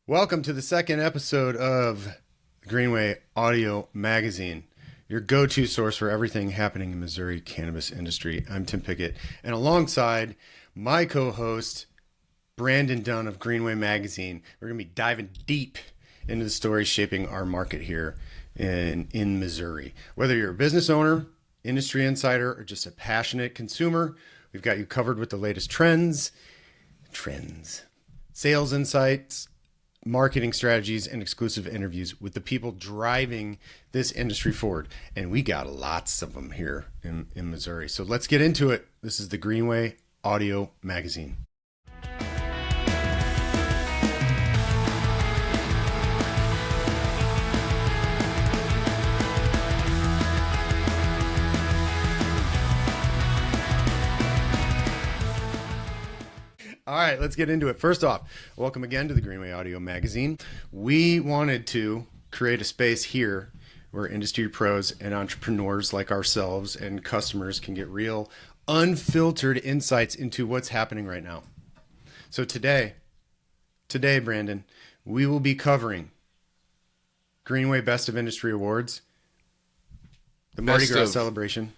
Welcome to the second episode of Greenway Audio Magazine, your go-to source for everything happening in Missouri cannabis industry. I'm Tim Pickett, and alongside my co-host, Brandon Dunn of Greenway Magazine, we're going to be diving deep into the stories shaping our market here in Missouri. Whether you're a business owner, industry insider, or just a passionate consumer, we've got you covered with the latest trends, sales insights, marketing strategies, and exclusive interviews with the people driving this industry forward. And we got lots of them here in Missouri. So let's get into it. This is the Greenway Audio Magazine. All right, let's get into it. First off, welcome again to the Greenway Audio Magazine. We wanted to create a space here where industry pros and entrepreneurs like ourselves and customers can get real, unfiltered insights into what's happening right now. So today, Brandon, we will be covering Greenway Best of Industry Awards, the Mardi Gras celebration.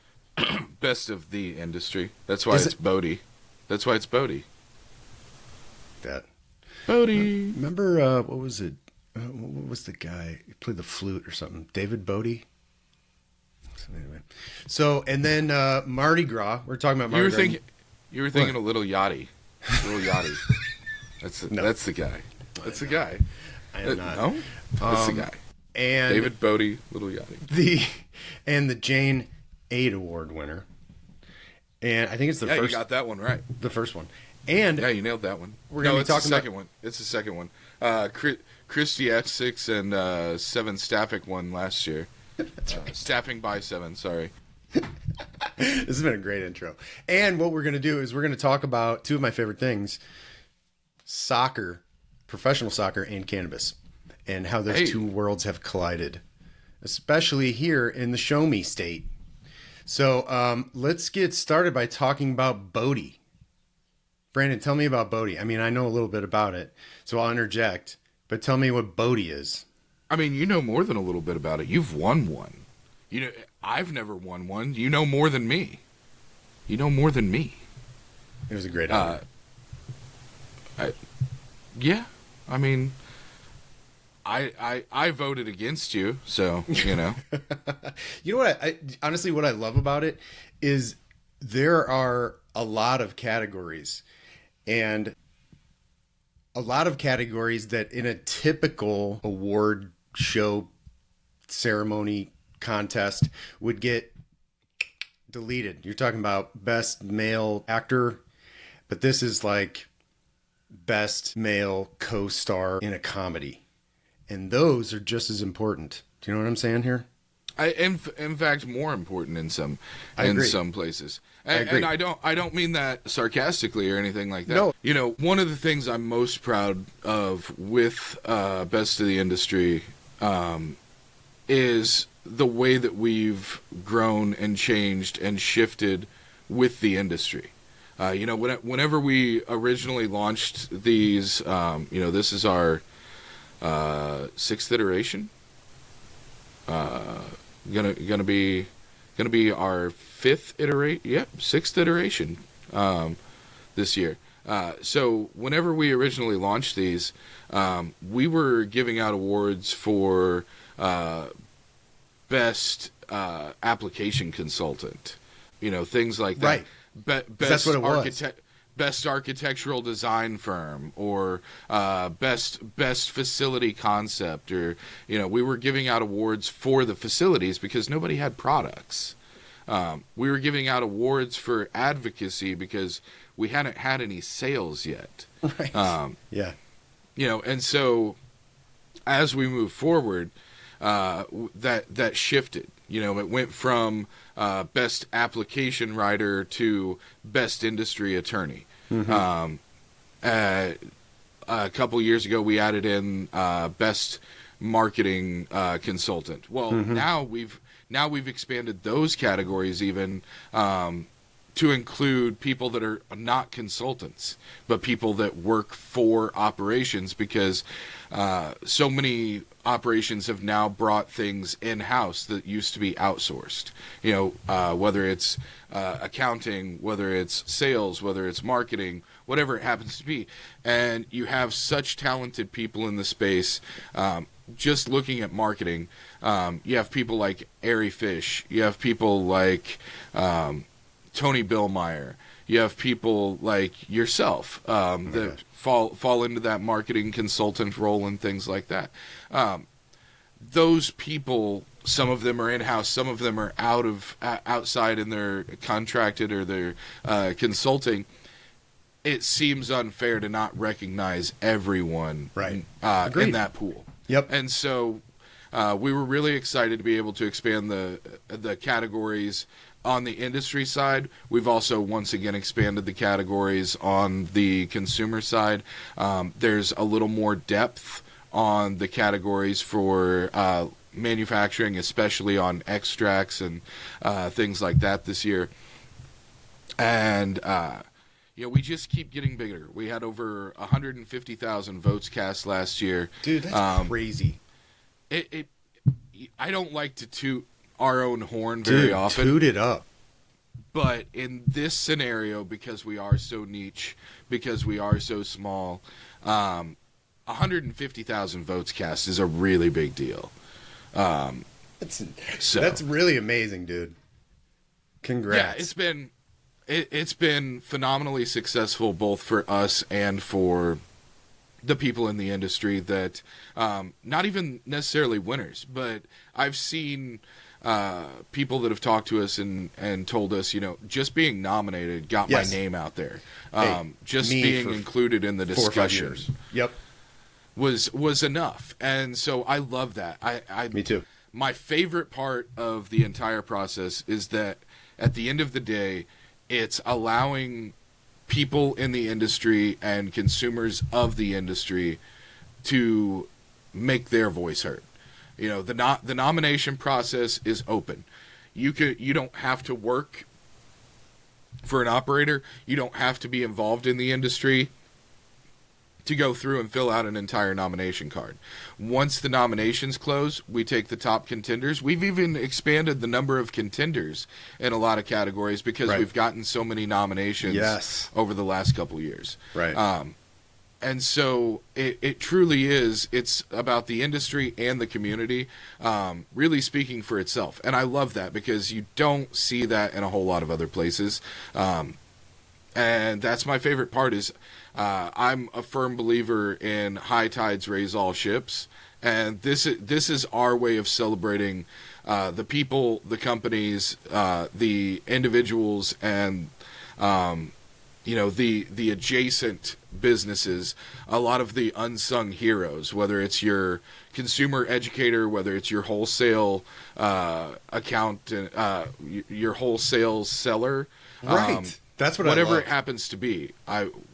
Best of the industry. That's why it's BOTI. That's why it's BOTI. That BOTI. Remember what was it? What was the guy? He played the flute or something. David BOTI. So anyway, and then Mardi Gras. We're talking about Mardi Gras. You were thinking a Little Yachty. Little Yachty. That's the guy. That's the guy. I am not. No, that's the guy. And David BOTI, Little Yachty. The Jaine AID Award winner. And I think it's the first. Yeah, you got that one right. The first one. And yeah, you nailed that one. It's the second one. It's the second one. Christy X6 and Seven Staffic won last year. That's right. Staffing by Seven. Sorry. This has been a great intro. And what we're going to do is we're going to talk about two of my favorite things: soccer, professional soccer, and cannabis, and how those two worlds have collided, especially here in the Show Me state. So let's get started by talking about BOTI. Brandon, tell me about BOTI. I mean, I know a little bit about it, so I'll interject, but tell me what BOTI is. I mean, you know more than a little bit about it. You've won one. You know, I've never won one. You know more than me. You know more than me. It was a great honor. Yeah. I mean, I voted against you, so, you know. You know what? Honestly, what I love about it is there are a lot of categories. And a lot of categories that in a typical award show ceremony contest would get deleted. You're talking about best male actor, but this is like best male co-star in a comedy. And those are just as important. Do you know what I'm saying here? In fact, more important in some places. And I don't mean that sarcastically or anything like that. No. You know, one of the things I'm most proud of with Best of the Industry is the way that we've grown and changed and shifted with the industry. You know, whenever we originally launched these, you know, this is our sixth iteration. Gonna be our sixth iteration this year. So whenever we originally launched these, we were giving out awards for best application consultant, you know, things like that. Right. That's what it was. Best architectural design firm, or best facility concept, or, you know, we were giving out awards for the facilities because nobody had products. We were giving out awards for advocacy because we hadn't had any sales yet. Right. Yeah. You know, and so as we move forward, that shifted. You know, it went from best application writer to best industry attorney. Mm-hmm. A couple years ago, we added in best marketing consultant. Well, mm-hmm. now we've expanded those categories even to include people that are not consultants, but people that work for operations, because so many operations have now brought things in-house that used to be outsourced. Whether it's accounting, whether it's sales, whether it's marketing, whatever it happens to be. And you have such talented people in the space. Just looking at marketing, you have people like Airy Fish. You have people like Tony Billmeyer. You have people like yourself that fall into that marketing consultant role and things like that. Those people, some of them are in-house, some of them are outside in their contracted or their consulting. It seems unfair to not recognize everyone in that pool. Yep. And so we were really excited to be able to expand the categories on the industry side. We've also once again expanded the categories on the consumer side. There's a little more depth on the categories for manufacturing, especially on extracts and things like that this year. And we just keep getting bigger. We had over 150,000 votes cast last year. Dude, that's crazy. I don't like to toot our own horn very often. Toot it up. But in this scenario, because we are so niche, because we are so small, 150,000 votes cast is a really big deal. That's really amazing, dude. Congrats. Yeah, it's been phenomenally successful, both for us and for the people in the industry that not even necessarily winners, but I've seen people that have talked to us and told us, just being nominated got my name out there. Just being included in the discussion. 4 or 5 years. Yep. Was enough. And so I love that. Me too. My favorite part of the entire process is that at the end of the day, it's allowing people in the industry and consumers of the industry to make their voice heard. The nomination process is open. You don't have to work for an operator. You don't have to be involved in the industry to go through and fill out an entire nomination card. Once the nominations close, we take the top contenders. We've even expanded the number of contenders in a lot of categories because we've gotten so many nominations over the last couple of years. Right. And so it truly is. It's about the industry and the community really speaking for itself. And I love that because you don't see that in a whole lot of other places. And that's my favorite part is I'm a firm believer in high tides raise all ships. And this is our way of celebrating the people, the companies, the individuals, and the adjacent businesses, a lot of the unsung heroes, whether it's your consumer educator, whether it's your wholesale account, your wholesale seller. Right. That's what whatever I love. It happens to be.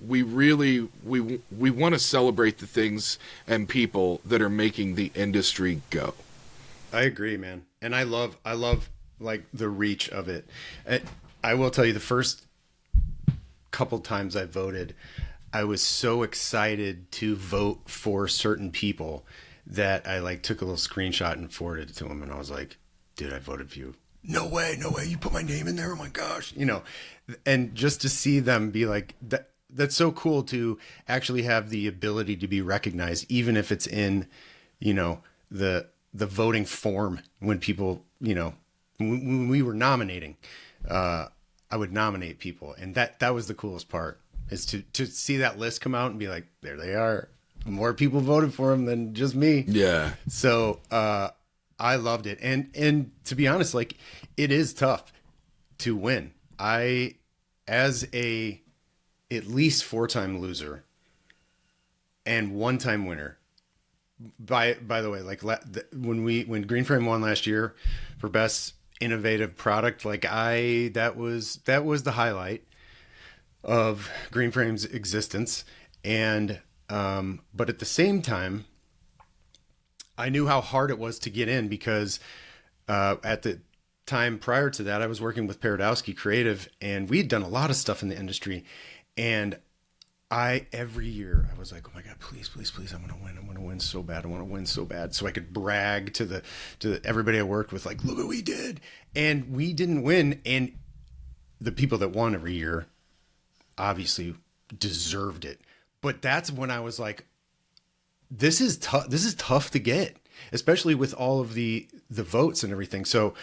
We want to celebrate the things and people that are making the industry go. I agree, man. And I love like the reach of it. I will tell you, the first couple times I voted, I was so excited to vote for certain people that I took a little screenshot and forwarded it to them. And I was like, dude, I voted for you. No way. You put my name in there. Oh my gosh. And just to see them be like, that's so cool to actually have the ability to be recognized, even if it's in, the voting form when people, when we were nominating, I would nominate people. And that was the coolest part, is to see that list come out and be like, there they are. More people voted for them than just me. Yeah. So, I loved it. And to be honest, it is tough to win. As at least 4-time loser and 1-time winner, by the way, when Greenframe won last year for best innovative product, that was the highlight of Greenframe's existence. And, but at the same time, I knew how hard it was to get in because at the time prior to that, I was working with Paradowski Creative, and we had done a lot of stuff in the industry. And every year I was like, oh my God, please, please, please, I want to win. I want to win so bad. I want to win so bad. So I could brag to everybody I worked with, like, look what we did. And we didn't win. And the people that won every year obviously deserved it. But that's when I was like, this is tough. This is tough to get, especially with all of the votes and everything. So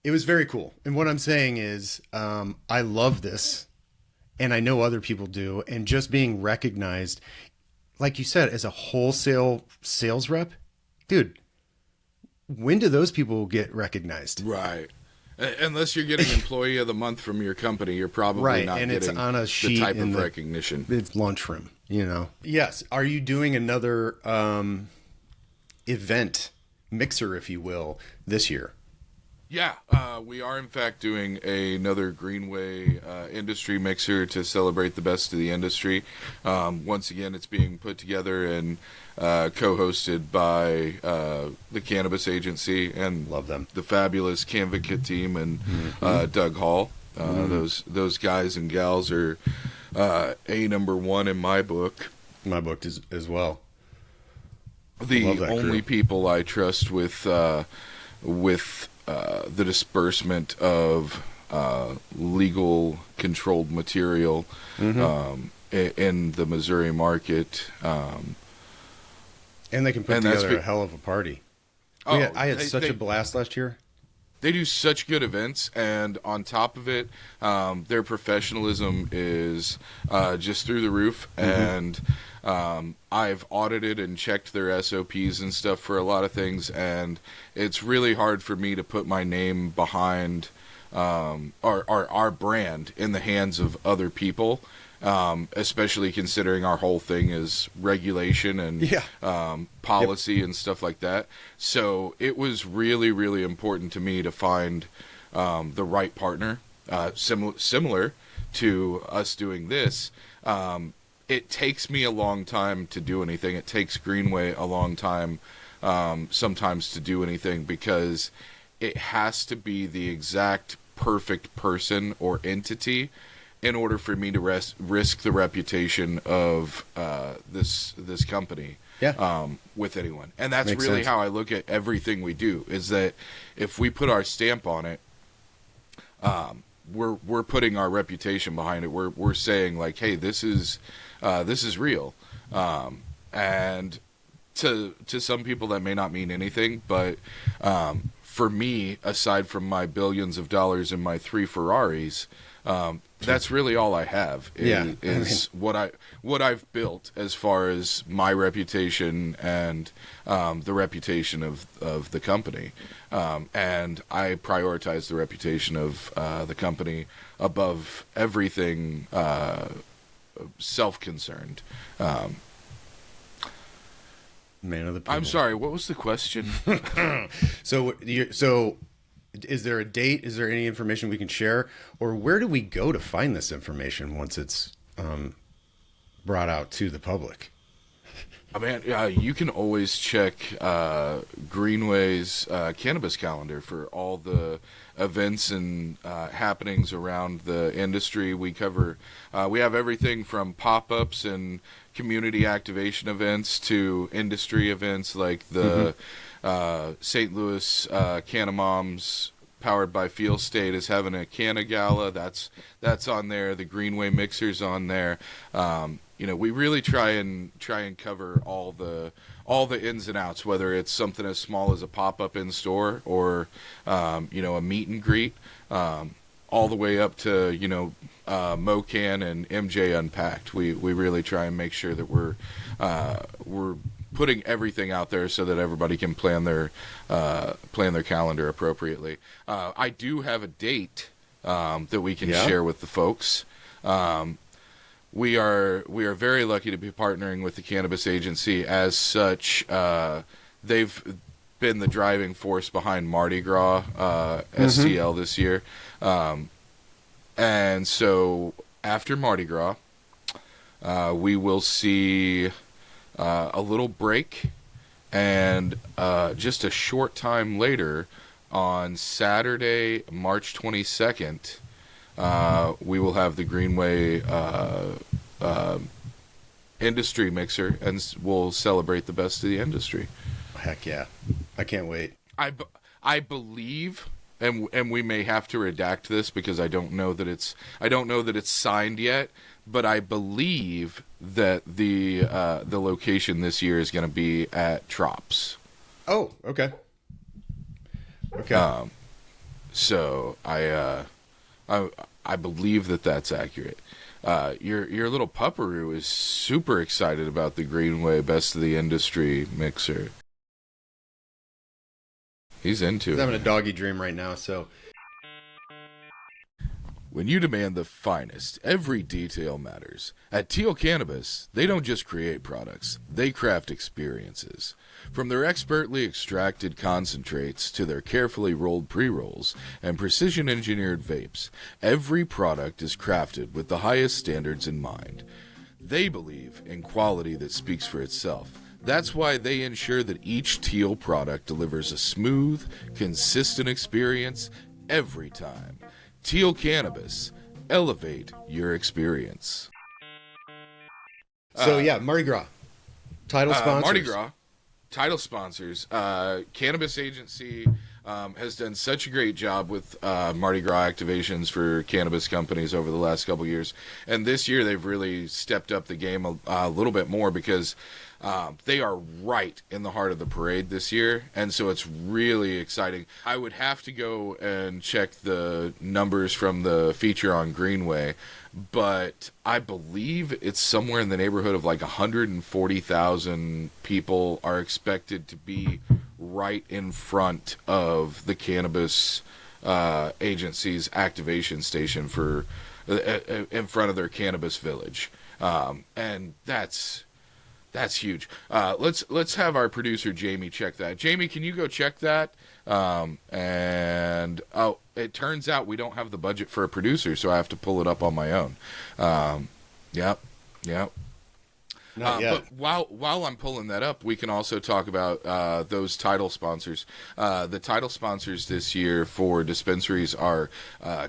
it was very cool. And what I'm saying is, I love this. And I know other people do. And just being recognized, like you said, as a wholesale sales rep, dude, when do those people get recognized? Right. Unless you're getting Employee of the Month from your company, you're probably not and getting it's on a sheet the type in of recognition. It's lunchroom, you know? Yes. Are you doing another event, mixer, if you will, this year? Yeah, we are in fact doing another Greenway industry mixer to celebrate the best of the industry. Once again, it's being put together and co-hosted by the Cannabis Agency and love them, the fabulous Canvicate team and Doug Hall. Those guys and gals are number one in my book. My book is as well. The only people I trust with the disbursement of legal controlled material in the Missouri market. And they can put together a hell of a party. I had such a blast last year. They do such good events, and on top of it, their professionalism is just through the roof. And I've audited and checked their SOPs and stuff for a lot of things, and it's really hard for me to put my name behind our brand in the hands of other people, especially considering our whole thing is regulation and policy and stuff like that. So it was really, really important to me to find the right partner, similar to us doing this. It takes me a long time to do anything. It takes Greenway a long time sometimes to do anything, because it has to be the exact perfect person or entity in order for me to risk the reputation of this company with anyone. And that's Makes really sense. How I look at everything we do, is that if we put our stamp on it, we're putting our reputation behind it. We're saying, like, hey, this is real. And to some people that may not mean anything, but for me, aside from my billions of dollars and my 3 Ferraris, that's really all I have is what I've built as far as my reputation and the reputation of the company. And I prioritize the reputation of the company above everything self-concerned. Man of the people. I'm sorry, what was the question? So is there a date? Is there any information we can share? Or where do we go to find this information once it's brought out to the public? I mean, you can always check Greenway's cannabis calendar for all the events and happenings around the industry. We cover, we have everything from pop-ups and community activation events to industry events like the St. Louis Canna Moms, powered by Feel State, is having a Canna Gala. That's on there. The Greenway Mixer's on there. We really try and cover all the ins and outs, whether it's something as small as a pop-up in store or a meet and greet, all the way up to MoCan and MJ Unpacked. We really try and make sure that we're putting everything out there so that everybody can plan their calendar appropriately. I do have a date that we can share with the folks. We are very lucky to be partnering with the Cannabis Agency. As such, they've been the driving force behind Mardi Gras STL this year. And so after Mardi Gras, we will see a little break, and just a short time later, on Saturday, March 22nd, we will have the Greenway industry mixer, and we'll celebrate the best of the industry. Heck yeah. I can't wait. I believe, and we may have to redact this because I don't know that it's signed yet, but I believe that the location this year is going to be at Trops. Oh, okay. Okay. So I believe that that's accurate. Your little pupperoo is super excited about the Greenway Best of the Industry mixer. He's into it. He's having a doggy dream right now, so. When you demand the finest, every detail matters. At Teal Cannabis, they don't just create products, they craft experiences. From their expertly extracted concentrates to their carefully rolled pre-rolls and precision-engineered vapes, every product is crafted with the highest standards in mind. They believe in quality that speaks for itself. That's why they ensure that each Teal product delivers a smooth, consistent experience every time. Teal Cannabis. Elevate your experience. So, Mardi Gras. Title sponsors. Mardi Gras. Title sponsors. Cannabis Agency has done such a great job with Mardi Gras activations for cannabis companies over the last couple years. And this year they've really stepped up the game a little bit more because they are right in the heart of the parade this year, and so it's really exciting. I would have to go and check the numbers from the feature on Greenway, but I believe it's somewhere in the neighborhood of like 140,000 people are expected to be right in front of the Cannabis Agency's activation station for in front of their cannabis village, and that's huge. Let's have our producer Jamie check that. Jamie, can you go check that? And it turns out we don't have the budget for a producer, so I have to pull it up on my own. Yep. Not yet. But while I'm pulling that up, we can also talk about those title sponsors. The title sponsors this year for dispensaries are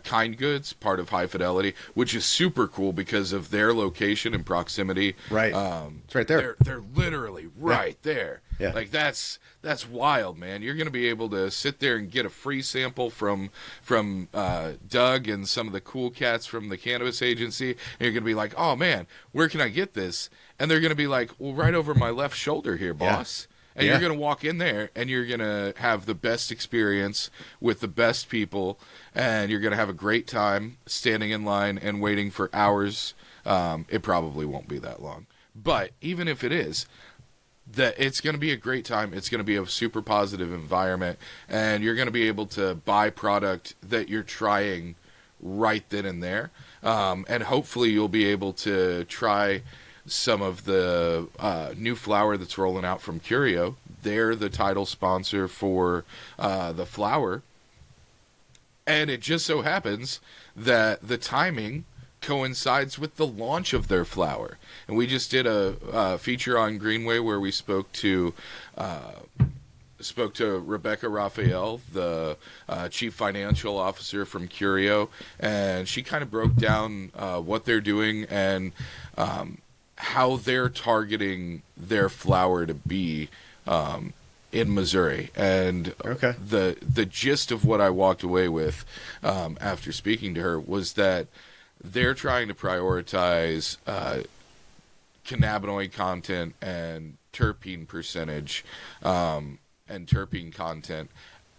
Kind Goods, part of High Fidelity, which is super cool because of their location and proximity. Right. It's right there. They're literally right there. Yeah. Like that's wild, man. You're going to be able to sit there and get a free sample from Doug and some of the cool cats from the Cannabis Agency, and you're going to be like, "Oh man, where can I get this?" And they're going to be like, "Well, right over my left shoulder here, boss." Yeah. And you're going to walk in there, and you're going to have the best experience with the best people, and you're going to have a great time standing in line and waiting for hours. It probably won't be that long, but even if it is, that it's going to be a great time. It's going to be a super positive environment, and you're going to be able to buy product that you're trying right then and there, and hopefully you'll be able to try some of the new flower that's rolling out from Curio. They're the title sponsor for the flower, and it just so happens that the timing coincides with the launch of their flower. And we just did a feature on Greenway where we spoke to Rebecca Raphael, the chief financial officer from Curio, and she kind of broke down what they're doing and how they're targeting their flower to be in Missouri. And the gist of what I walked away with after speaking to her was that they're trying to prioritize cannabinoid content and terpene percentage and terpene content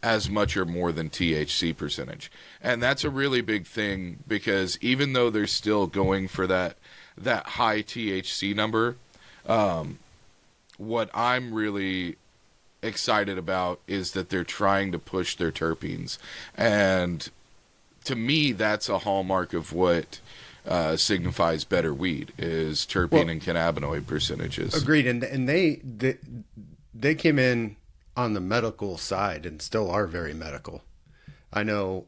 as much or more than THC percentage. And that's a really big thing because even though they're still going for that high THC number, what I'm really excited about is that they're trying to push their terpenes. And to me, that's a hallmark of what signifies better weed is terpene and cannabinoid percentages. Agreed. And they came in on the medical side and still are very medical. I know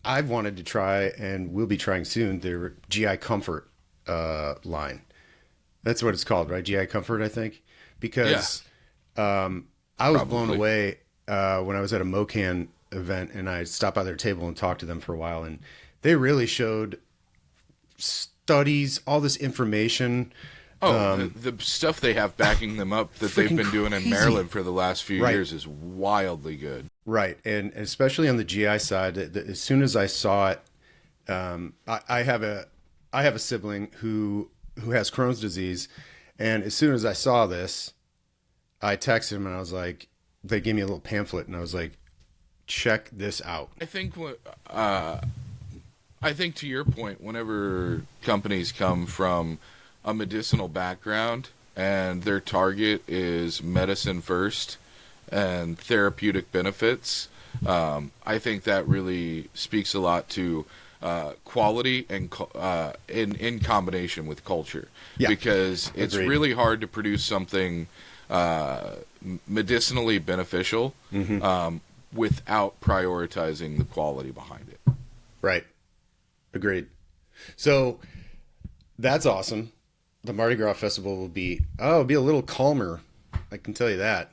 I've wanted to try and will be trying soon their GI Comfort line. That's what it's called, right? GI Comfort, I think. Because I was blown away when I was at a MoCan event, and I stopped by their table and talked to them for a while, and they really showed studies, all this information. The stuff they have backing them up that they've been doing in Maryland for the last few years is wildly good. Right, and especially on the GI side, as soon as I saw it, I have a sibling who has Crohn's disease, and as soon as I saw this, I texted him and I was like, they gave me a little pamphlet, and I was like, check this out. I think to your point, whenever companies come from a medicinal background and their target is medicine first and therapeutic benefits, I think that really speaks a lot to quality and in combination with culture. Yeah, because it's really hard to produce something medicinally beneficial without prioritizing the quality behind it. Right. Agreed. So that's awesome. The Mardi Gras festival will be a little calmer. I can tell you that.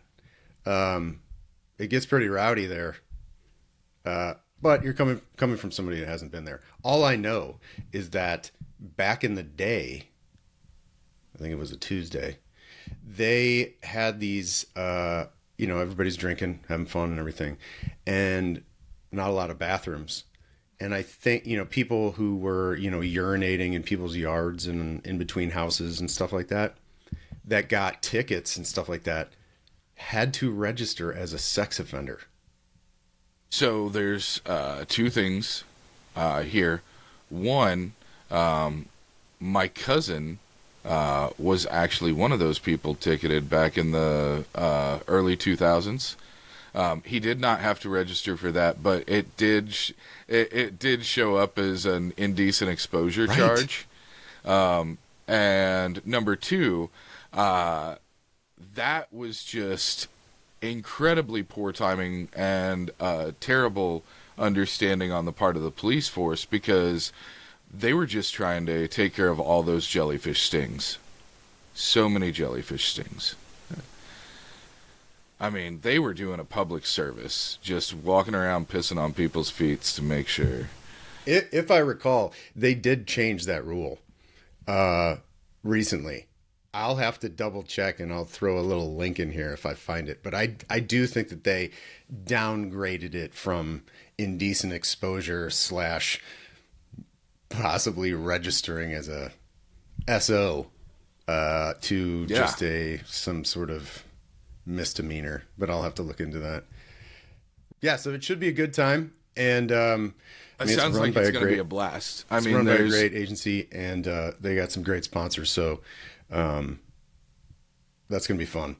It gets pretty rowdy there. But you're coming from somebody that hasn't been there. All I know is that back in the day, I think it was a Tuesday, they had these, everybody's drinking, having fun and everything, and not a lot of bathrooms. And I think, people who were, urinating in people's yards and in between houses and stuff like that, that got tickets and stuff like that, had to register as a sex offender. So there's two things here. One, my cousin was actually one of those people ticketed back in the early 2000s. He did not have to register for that, but it did show up as an indecent exposure charge. And number two, that was just incredibly poor timing and terrible understanding on the part of the police force, because they were just trying to take care of all those jellyfish stings. So many jellyfish stings. I mean, they were doing a public service, just walking around pissing on people's feet to make sure. If I recall, they did change that rule recently. I'll have to double check, and I'll throw a little link in here if I find it. But I do think that they downgraded it from indecent exposure / possibly registering as a SO to just some sort of misdemeanor. But I'll have to look into that. Yeah, so it should be a good time, and it sounds like it's going to be a blast. It's run by a great agency, and they got some great sponsors. So. That's going to be fun.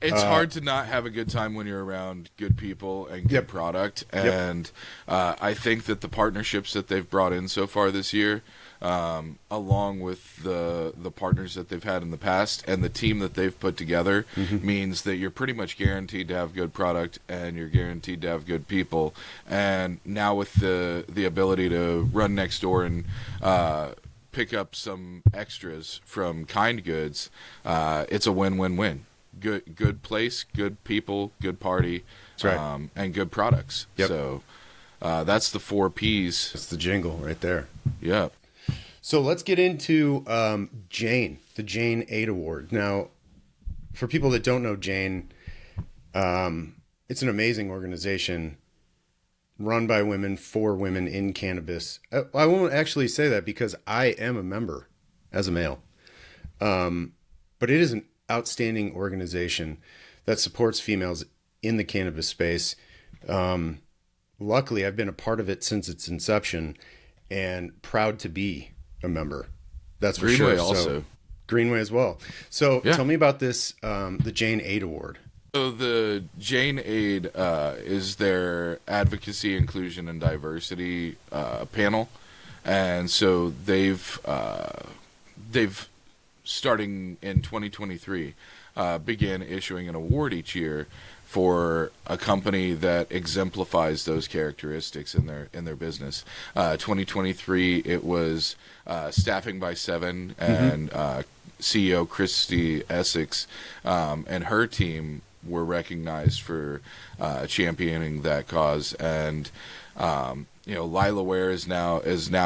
It's hard to not have a good time when you're around good people and good product. And I think that the partnerships that they've brought in so far this year, along with the partners that they've had in the past and the team that they've put together, means that you're pretty much guaranteed to have good product and you're guaranteed to have good people. And now with the ability to run next door and pick up some extras from Kind Goods, it's a win-win-win. Good place, good people, good party, and good products. So that's the 4 Ps. That's the jingle right there. Yep. So let's get into Jaine, the Jaine AID Award. Now, for people that don't know Jaine, it's an amazing organization run by women, for women in cannabis. I won't actually say that because I am a member as a male. But it is an outstanding organization that supports females in the cannabis space. Luckily, I've been a part of it since its inception and proud to be a member. That's for Greenway sure. Also. So, Greenway as well. So tell me about this, the Jaine AID Award. So the Jaine AID is their advocacy, inclusion, and diversity panel, and so they've starting in 2023 began issuing an award each year for a company that exemplifies those characteristics in their business. 2023 it was Staffing by 7 and CEO Christy Essex and her team were recognized for championing that cause. And Lila Ware is now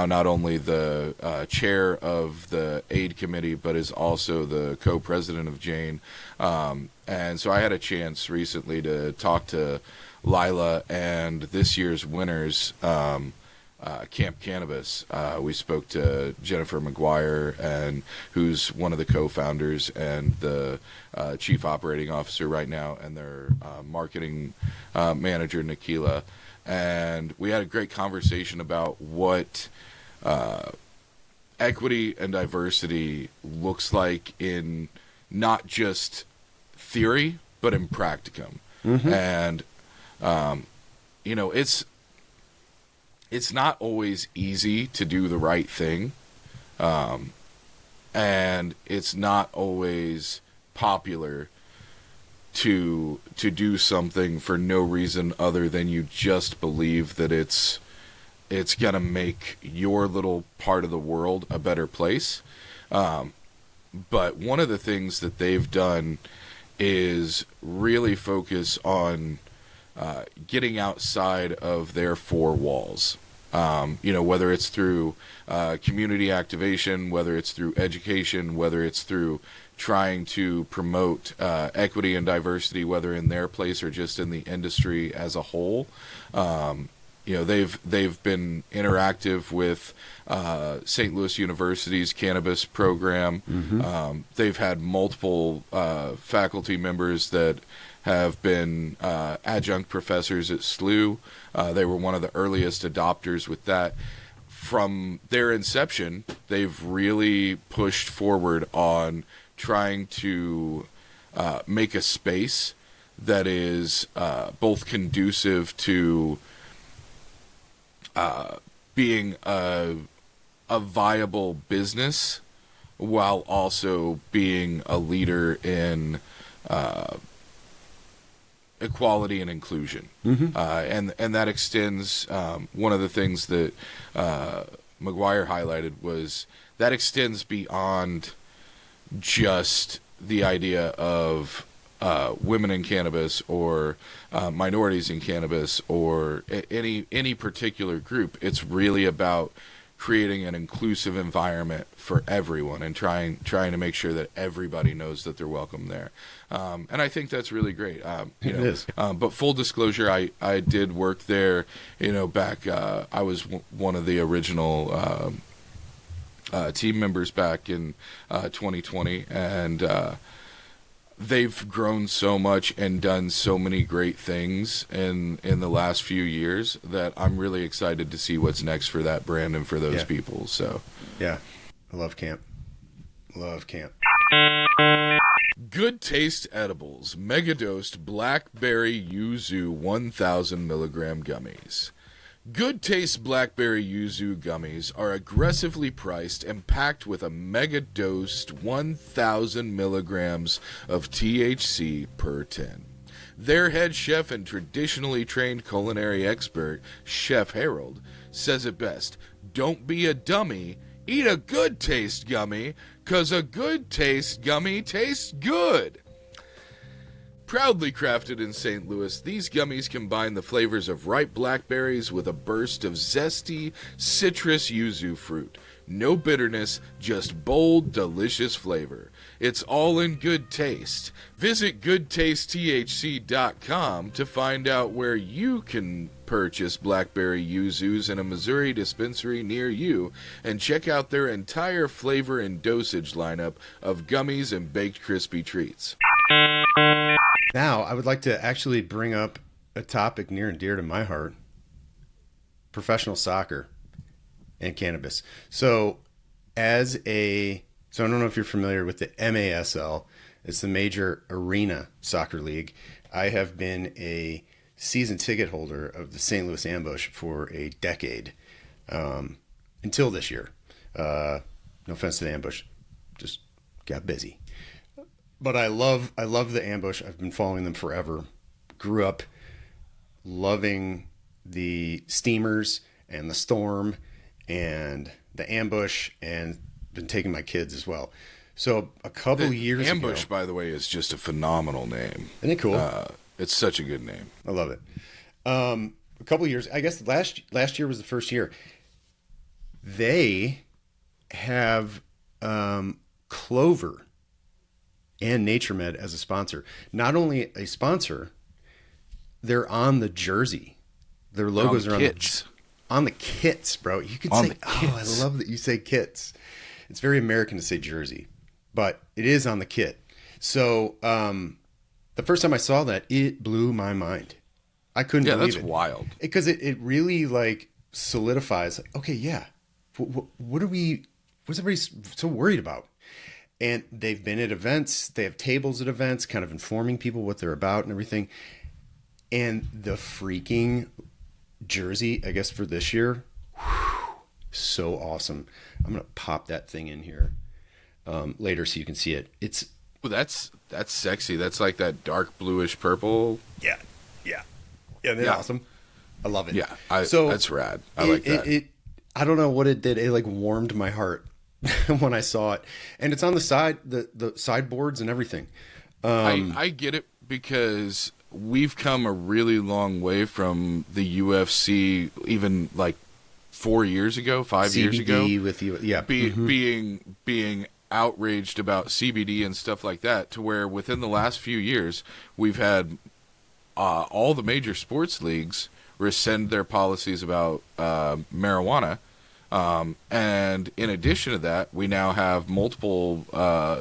not only the chair of the AID committee, but is also the co-president of Jaine. And so I had a chance recently to talk to Lila and this year's winners, Camp Cannabis. We spoke to Jennifer McGuire, and who's one of the co-founders and the chief operating officer right now, and their marketing manager, Nikila. And we had a great conversation about what equity and diversity looks like in not just theory, but in practicum. Mm-hmm. And, it's not always easy to do the right thing. And it's not always popular to do something for no reason other than you just believe that it's gonna make your little part of the world a better place. But one of the things that they've done is really focus on getting outside of their four walls. Whether it's through community activation, whether it's through education, whether it's through trying to promote equity and diversity, whether in their place or just in the industry as a whole. They've been interactive with St. Louis University's cannabis program. Mm-hmm. They've had multiple faculty members that have been adjunct professors at SLU. They were one of the earliest adopters with that. From their inception, they've really pushed forward on trying to make a space that is both conducive to being a viable business while also being a leader in equality and inclusion. Mm-hmm. And that extends, one of the things that McGuire highlighted was that extends beyond just the idea of women in cannabis or minorities in cannabis or any particular group. It's really about creating an inclusive environment for everyone and trying to make sure that everybody knows that they're welcome there. And I think that's really great. It is. But full disclosure, I did work there, back, I was one of the original team members back in 2020, and they've grown so much and done so many great things in the last few years that I'm really excited to see what's next for that brand and for those people. So yeah, I love Camp. Love Camp. Good Taste Edibles Megadosed Blackberry Yuzu 1000 milligram gummies. Good Taste Blackberry Yuzu gummies are aggressively priced and packed with a mega-dosed 1,000 milligrams of THC per 10. Their head chef and traditionally trained culinary expert, Chef Harold, says it best: don't be a dummy, eat a Good Taste gummy, 'cause a Good Taste gummy tastes good. Proudly crafted in St. Louis, these gummies combine the flavors of ripe blackberries with a burst of zesty, citrus yuzu fruit. No bitterness, just bold, delicious flavor. It's all in good taste. Visit goodtastethc.com to find out where you can purchase blackberry yuzus in a Missouri dispensary near you, and check out their entire flavor and dosage lineup of gummies and baked crispy treats. Now, I would like to actually bring up a topic near and dear to my heart: professional soccer and cannabis. So I don't know if you're familiar with the MASL. It's the Major Arena Soccer League. I have been a season ticket holder of the St. Louis Ambush for a decade, until this year. No offense to the Ambush, just got busy. But I love the Ambush. I've been following them forever. Grew up loving the Steamers and the Storm and the Ambush, and been taking my kids as well. So a couple years Ambush, ago, by the way, is just a phenomenal name. isn't it cool? It's such a good name. I love it. A couple years, I guess last year was the first year. They have Clover and NatureMed as a sponsor. Not only a sponsor, they're on the jersey. Their logos are on the kits, bro. You could say, oh, I love that you say kits. It's very American to say jersey, but it is on the kit. So the first time I saw that, it blew my mind. I couldn't believe it. Yeah, that's wild. Because it really like solidifies, like, okay, yeah, what's everybody so worried about? And they've been at events, they have tables at events, kind of informing people what they're about and everything. And the freaking jersey, I guess for this year, so awesome. I'm going to pop that thing in here later so you can see it. It's that's sexy. That's like that dark bluish purple. Yeah, they're awesome. I love it. Yeah, that's rad. I like that. I don't know what it did. It like warmed my heart when I saw it, and it's on the side, the sideboards and everything. I get it because we've come a really long way from the UFC, even like 4 years ago, 5 years ago. With you, yeah, being outraged about CBD and stuff like that, to where within the last few years we've had all the major sports leagues rescind their policies about marijuana. And in addition to that, we now have multiple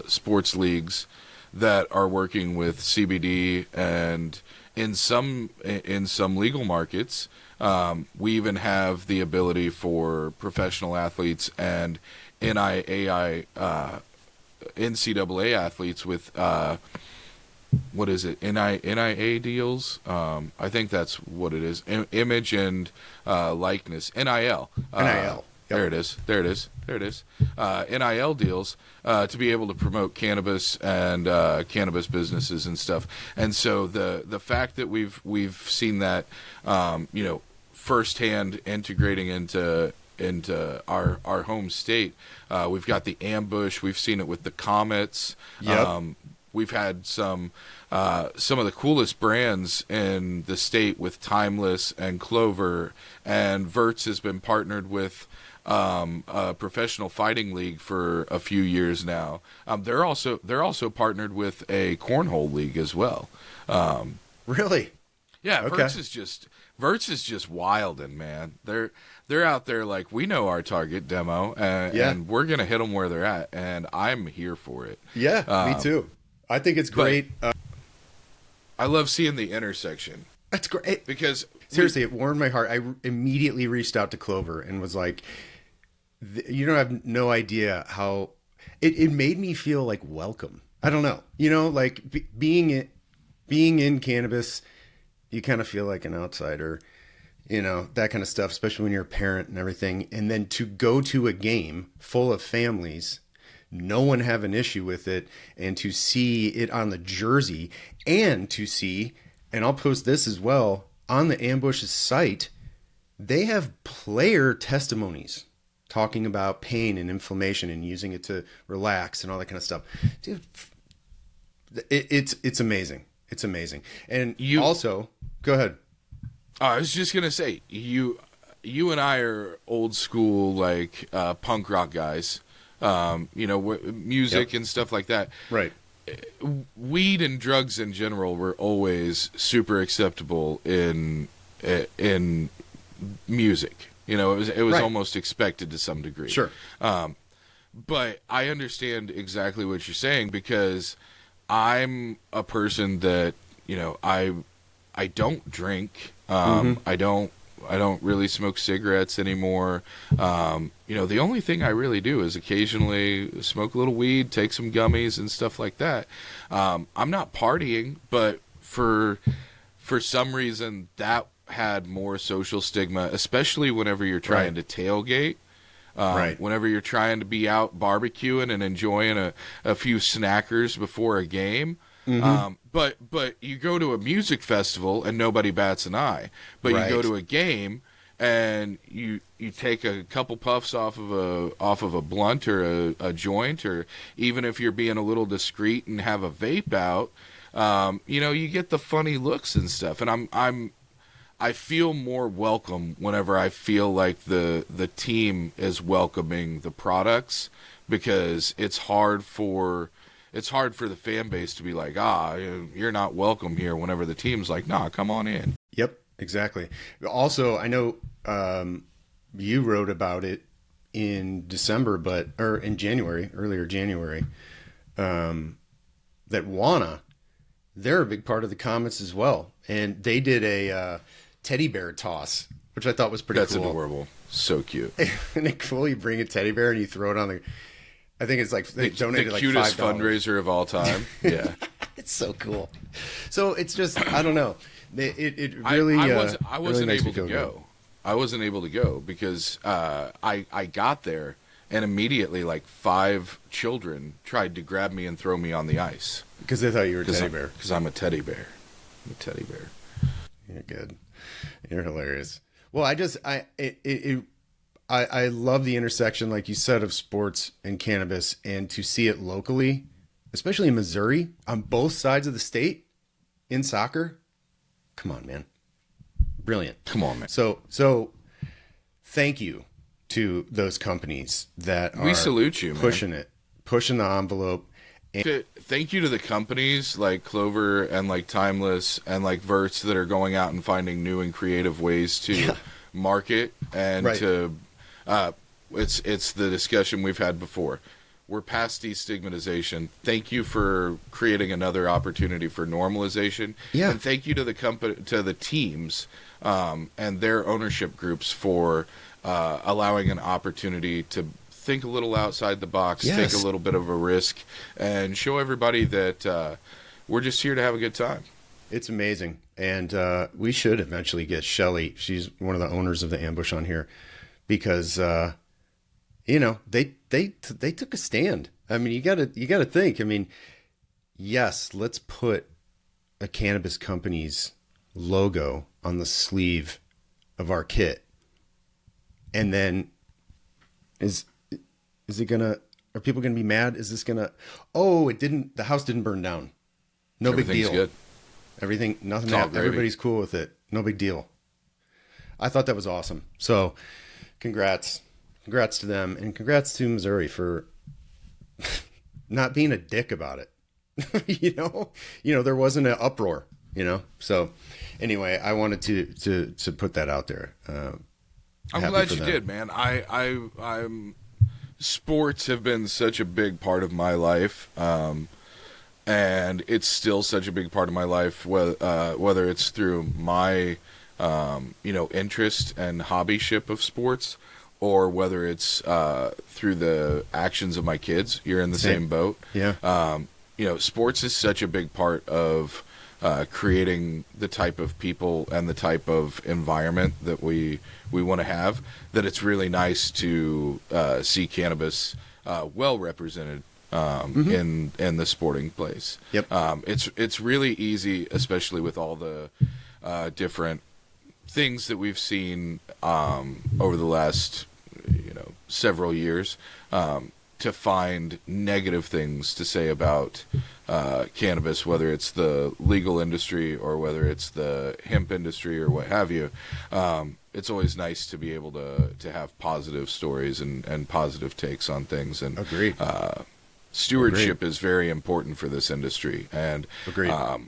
sports leagues that are working with CBD, and in some legal markets, we even have the ability for professional athletes and NCAA athletes with what is it? NIA deals? I think that's what it is. Image and likeness. NIL. NIL. There it is. NIL deals to be able to promote cannabis and cannabis businesses and stuff. And so the fact that we've seen that, firsthand integrating into our home state. We've got the ambush. We've seen it with the comets. Yep. We've had some of the coolest brands in the state with Timeless and Clover, and Verts has been partnered with a professional fighting league for a few years now. They're also partnered with a cornhole league as well. Really? Yeah, okay. Verts is just wildin', man. They're out there like, we know our target demo, and we're gonna hit them where they're at, and I'm here for it. Yeah, me too. I think it's great. I love seeing the intersection. That's great. Because seriously, it warmed my heart. I immediately reached out to Clover and was like, you don't have no idea how it made me feel like welcome. I don't know. Like being in cannabis, you kind of feel like an outsider, that kind of stuff, especially when you're a parent and everything. And then to go to a game full of families, no one have an issue with it, and to see it on the jersey, and to see, and I'll post this as well, on the Ambush's site, they have player testimonies talking about pain and inflammation and using it to relax and all that kind of stuff. Dude, it's amazing. It's amazing. And also, go ahead. I was just going to say, you and I are old school, like punk rock guys. Music and stuff like that. Right. Weed and drugs in general were always super acceptable in music. It was right. almost expected to some degree. Sure. But I understand exactly what you're saying, because I'm a person that, I don't drink. I don't really smoke cigarettes anymore. The only thing I really do is occasionally smoke a little weed, take some gummies and stuff like that. I'm not partying, but for some reason that had more social stigma, especially whenever you're trying to tailgate. Right. Whenever you're trying to be out barbecuing and enjoying a few snackers before a game. Mm-hmm. But you go to a music festival and nobody bats an eye. But you go to a game and you take a couple puffs off of a blunt or a joint, or even if you're being a little discreet and have a vape out, you get the funny looks and stuff. And I feel more welcome whenever I feel like the team is welcoming the products, because it's hard for the fan base to be like, you're not welcome here, whenever the team's like, nah, come on in. Yep, exactly. Also, I know you wrote about it in December, or in January, earlier January, that WANA, they're a big part of the comments as well. And they did a teddy bear toss, which I thought was pretty cool. That's adorable. So cute. Isn't it cool? You bring a teddy bear and you throw it on I think it's like they donated the cutest $5. fundraiser of all time. Yeah. It's so cool. So it's just, I don't know. It really, I wasn't really able to go. I wasn't able to go because I got there and immediately like 5 children tried to grab me and throw me on the ice. Because they thought you were a teddy bear. Because I'm a teddy bear. I'm a teddy bear. You're good. You're hilarious. Well, I love the intersection, like you said, of sports and cannabis, and to see it locally, especially in Missouri, on both sides of the state, in soccer. Come on, man. Brilliant. Come on, man. So thank you to those companies that are we salute you, pushing the envelope. Thank you to the companies like Clover and like Timeless and like Verts that are going out and finding new and creative ways to market and to it's the discussion we've had before. We're past destigmatization. Thank you for creating another opportunity for normalization. Yeah. And thank you to the teams and their ownership groups for allowing an opportunity to think a little outside the box, take a little bit of a risk, and show everybody that we're just here to have a good time. It's amazing. And we should eventually get Shelly. She's one of the owners of the Ambush on here, because they took a stand. I mean, you gotta think. I mean, yes, let's put a cannabis company's logo on the sleeve of our kit, and then are people gonna be mad? Is this gonna? Oh, the house didn't burn down. No big deal. Good. Everything, nothing happened. Everybody's cool with it. No big deal. I thought that was awesome. So, congrats to them, and congrats to Missouri for not being a dick about it. There wasn't an uproar. So anyway, I wanted to put that out there. I'm glad you did, man. I'm sports have been such a big part of my life, and it's still such a big part of my life. Whether it's through my interest and hobbyship of sports, or whether it's through the actions of my kids. You're in the same boat. Yeah. Sports is such a big part of creating the type of people and the type of environment that we want to have, that it's really nice to see cannabis well represented in the sporting place. Yep. It's really easy, especially with all the different things that we've seen over the last several years, to find negative things to say about cannabis, whether it's the legal industry or whether it's the hemp industry or what have you. It's always nice to be able to have positive stories and positive takes on things. And agreed. Stewardship is very important for this industry. And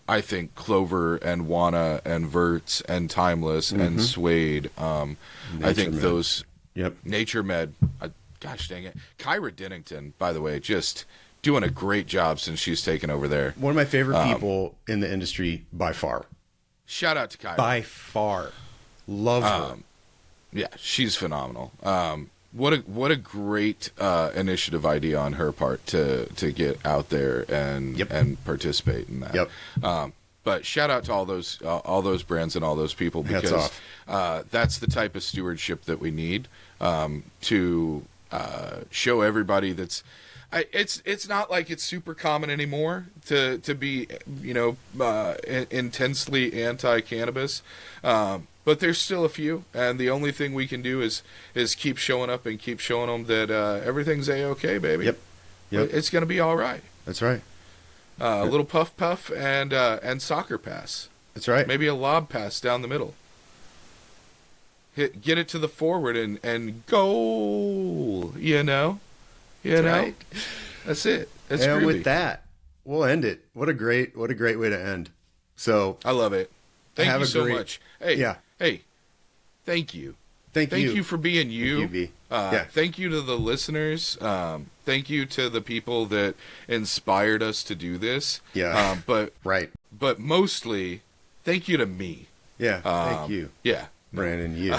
I think Clover and WANA and Verts and Timeless and Suede, I think those... Yep. Nature Med, gosh dang it. Kyra Dennington, by the way, just doing a great job since she's taken over there. One of my favorite people in the industry by far. Shout out to Kyra. By far. Love her. Yeah, she's phenomenal. What a great initiative idea on her part to get out there and participate in that. Yep. But shout out to all those brands and all those people, because that's the type of stewardship that we need to show everybody It's not like it's super common anymore to be, intensely anti-cannabis. But there's still a few, and the only thing we can do is keep showing up and keep showing them that everything's A-okay, baby. Yep. It's going to be all right. That's right. A little puff puff and soccer pass. That's right. Maybe a lob pass down the middle. Get it to the forward and goal. Right. That's it. That's and groovy. with that, we'll end it. What a great way to end. So I love it. Thank you so much. Hey, yeah. Hey, thank you. Thank you for being you. Thank you, B. Thank you to the listeners. Thank you to the people that inspired us to do this. Yeah. Right. But mostly, thank you to me. Yeah. Thank you. Yeah. Brandon, you.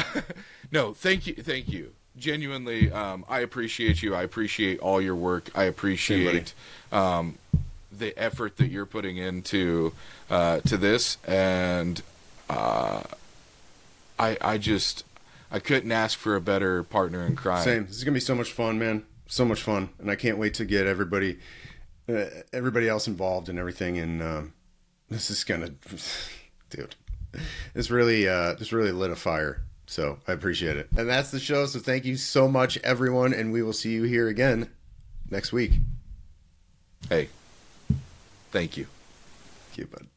No, thank you. Genuinely, I appreciate you. I appreciate all your work. I appreciate the effort that you're putting into to this, and I couldn't ask for a better partner in crime. Same. This is gonna be so much fun, man. So much fun, and I can't wait to get everybody else involved and everything. And this is gonna, dude, this really lit a fire. So I appreciate it. And that's the show. So thank you so much, everyone, and we will see you here again next week. Hey, thank you. Thank you, bud.